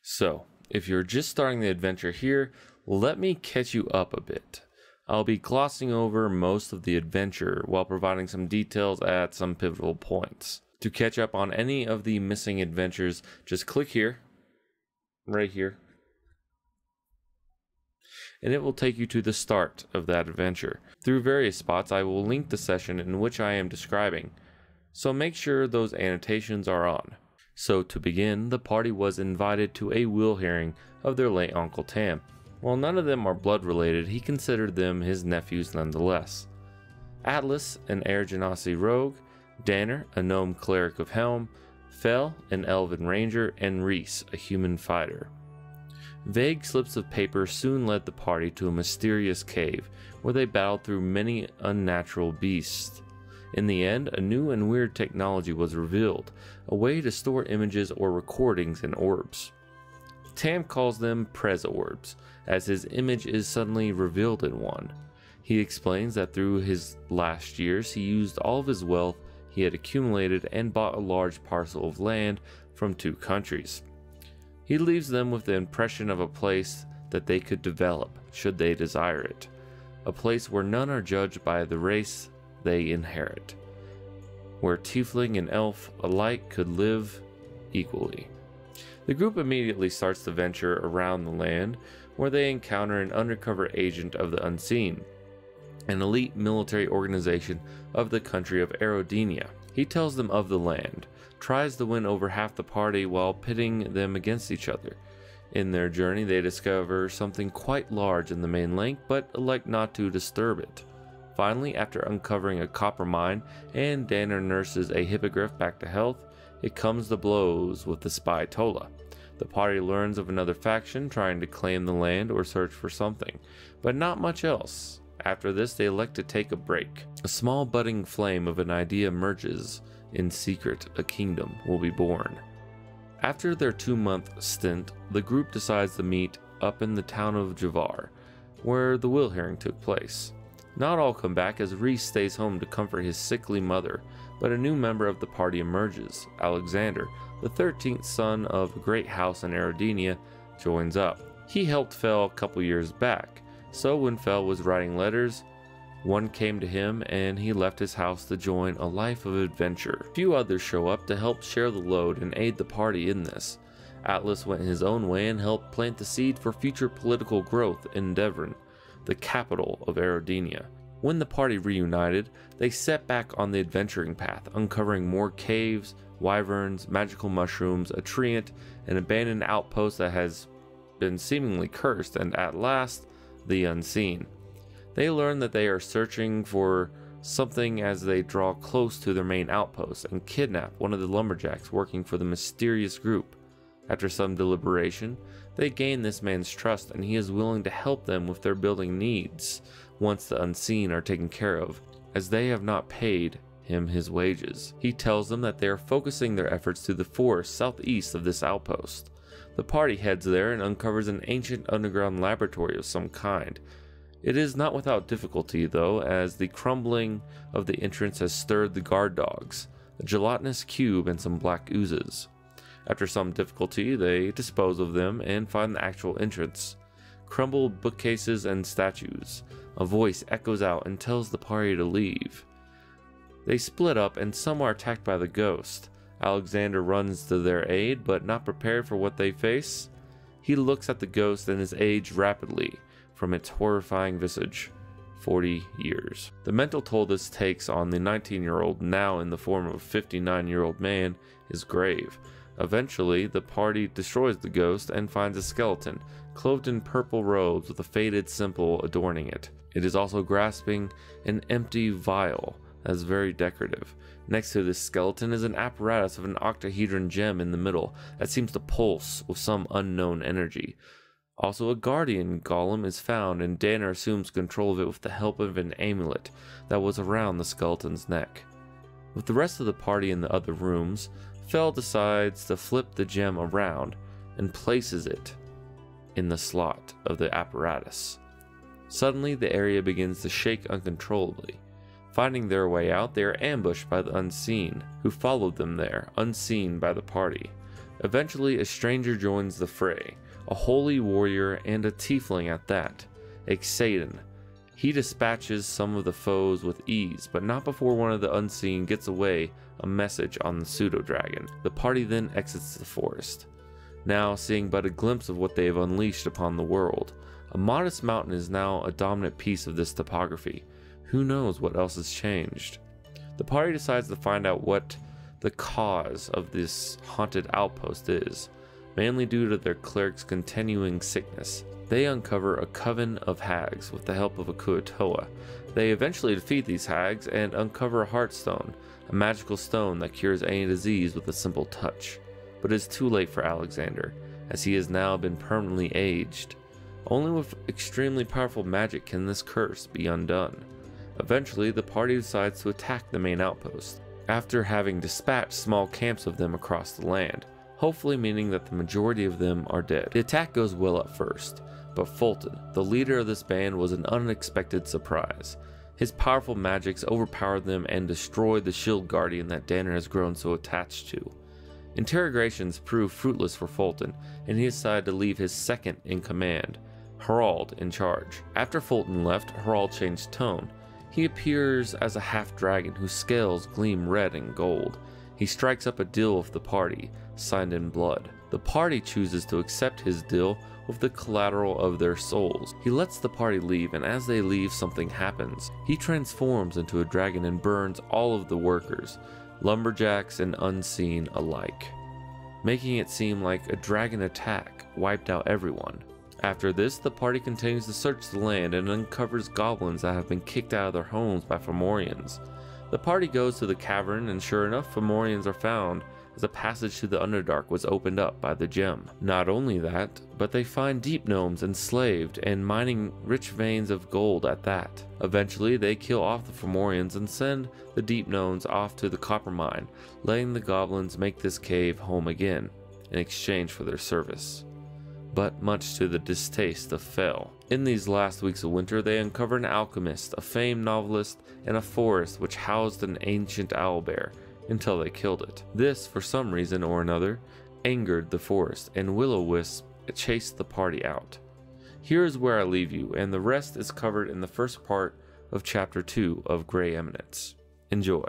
So, if you're just starting the adventure here, let me catch you up a bit. I'll be glossing over most of the adventure while providing some details at some pivotal points. To catch up on any of the missing adventures, just click here, right here, and it will take you to the start of that adventure. Through various spots, I will link the session in which I am describing, so make sure those annotations are on. So to begin, the party was invited to a will hearing of their late Uncle Tam. While none of them are blood related, he considered them his nephews nonetheless. Atlas, an Air Genasi rogue, Danner, a gnome cleric of Helm, Fel, an elven ranger, and Reese, a human fighter. Vague slips of paper soon led the party to a mysterious cave where they battled through many unnatural beasts. In the end, a new and weird technology was revealed, a way to store images or recordings in orbs. Tam calls them Prez orbs, as his image is suddenly revealed in one. He explains that through his last years he used all of his wealth he had accumulated and bought a large parcel of land from 2 countries. He leaves them with the impression of a place that they could develop should they desire it, a place where none are judged by the race they inherit, where tiefling and elf alike could live equally. The group immediately starts the venture around the land, where they encounter an undercover agent of the Unseen, an elite military organization of the country of Aerodenia. He tells them of the land, tries to win over half the party while pitting them against each other. In their journey, they discover something quite large in the main lake, but elect not to disturb it. Finally, after uncovering a copper mine and Danner nurses a hippogriff back to health, it comes to blows with the spy Tola. The party learns of another faction trying to claim the land or search for something, but not much else. After this, they elect to take a break. A small budding flame of an idea emerges. In secret, a kingdom will be born. After their 2-month stint, the group decides to meet up in the town of Javar, where the will hearing took place. Not all come back, as Reese stays home to comfort his sickly mother, but a new member of the party emerges. Alexander, the 13th son of a great house in Aerodenia, joins up. He helped Fel a couple years back, so when Fel was writing letters, one came to him and he left his house to join a life of adventure. A few others show up to help share the load and aid the party in this. Atlas went his own way and helped plant the seed for future political growth in Devon, the capital of Aerodenia. When the party reunited, they set back on the adventuring path, uncovering more caves, wyverns, magical mushrooms, a treant, an abandoned outpost that has been seemingly cursed, and at last, the Unseen. They learn that they are searching for something as they draw close to their main outpost and kidnap one of the lumberjacks working for the mysterious group. After some deliberation, they gain this man's trust and he is willing to help them with their building needs once the Unseen are taken care of, as they have not paid him his wages. He tells them that they are focusing their efforts to the forest southeast of this outpost. The party heads there and uncovers an ancient underground laboratory of some kind. It is not without difficulty though, as the crumbling of the entrance has stirred the guard dogs, a gelatinous cube and some black oozes. After some difficulty, they dispose of them and find the actual entrance. Crumbled bookcases and statues. A voice echoes out and tells the party to leave. They split up and some are attacked by the ghost. Alexander runs to their aid, but not prepared for what they face. He looks at the ghost and is aged rapidly from its horrifying visage. 40 years. The mental toll this takes on the 19-year-old, now in the form of a 59-year-old man, is grave. Eventually, the party destroys the ghost and finds a skeleton, clothed in purple robes with a faded symbol adorning it. It is also grasping an empty vial that is very decorative. Next to this skeleton is an apparatus of an octahedron gem in the middle that seems to pulse with some unknown energy. Also, a guardian golem is found, and Danner assumes control of it with the help of an amulet that was around the skeleton's neck. With the rest of the party in the other rooms, Fel decides to flip the gem around and places it in the slot of the apparatus. Suddenly, the area begins to shake uncontrollably. Finding their way out, they are ambushed by the Unseen, who followed them there, unseen by the party. Eventually, a stranger joins the fray, a holy warrior and a tiefling at that, Xaden. He dispatches some of the foes with ease, but not before one of the unseen gets away a message on the pseudo-dragon. The party then exits the forest, now seeing but a glimpse of what they have unleashed upon the world. A modest mountain is now a dominant piece of this topography. Who knows what else has changed? The party decides to find out what the cause of this haunted outpost is, mainly due to their cleric's continuing sickness. They uncover a coven of hags with the help of a Kuatoa. They eventually defeat these hags and uncover a heartstone, a magical stone that cures any disease with a simple touch. But it is too late for Alexander, as he has now been permanently aged. Only with extremely powerful magic can this curse be undone. Eventually, the party decides to attack the main outpost, after having dispatched small camps of them across the land, hopefully meaning that the majority of them are dead. The attack goes well at first, but Fulton, the leader of this band, was an unexpected surprise. His powerful magics overpowered them and destroyed the shield guardian that Danner has grown so attached to. Interrogations proved fruitless for Fulton, and he decided to leave his second in command, Harald, in charge. After Fulton left, Harald changed tone. He appears as a half-dragon whose scales gleam red and gold. He strikes up a deal with the party, signed in blood. The party chooses to accept his deal with the collateral of their souls. He lets the party leave, and as they leave, something happens. He transforms into a dragon and burns all of the workers, lumberjacks and unseen alike, making it seem like a dragon attack wiped out everyone. After this, the party continues to search the land and uncovers goblins that have been kicked out of their homes by Fomorians. The party goes to the cavern, and sure enough, Fomorians are found as a passage to the Underdark was opened up by the gem. Not only that, but they find deep gnomes enslaved and mining rich veins of gold at that. Eventually, they kill off the Fomorians and send the deep gnomes off to the copper mine, letting the goblins make this cave home again in exchange for their service, but much to the distaste of Fel. In these last weeks of winter, they uncover an alchemist, a famed novelist, and a forest which housed an ancient owlbear, until they killed it. This, for some reason or another, angered the forest, and Will-O-Wisp chased the party out. Here is where I leave you, and the rest is covered in the first part of Chapter 2 of Grey Eminence. Enjoy.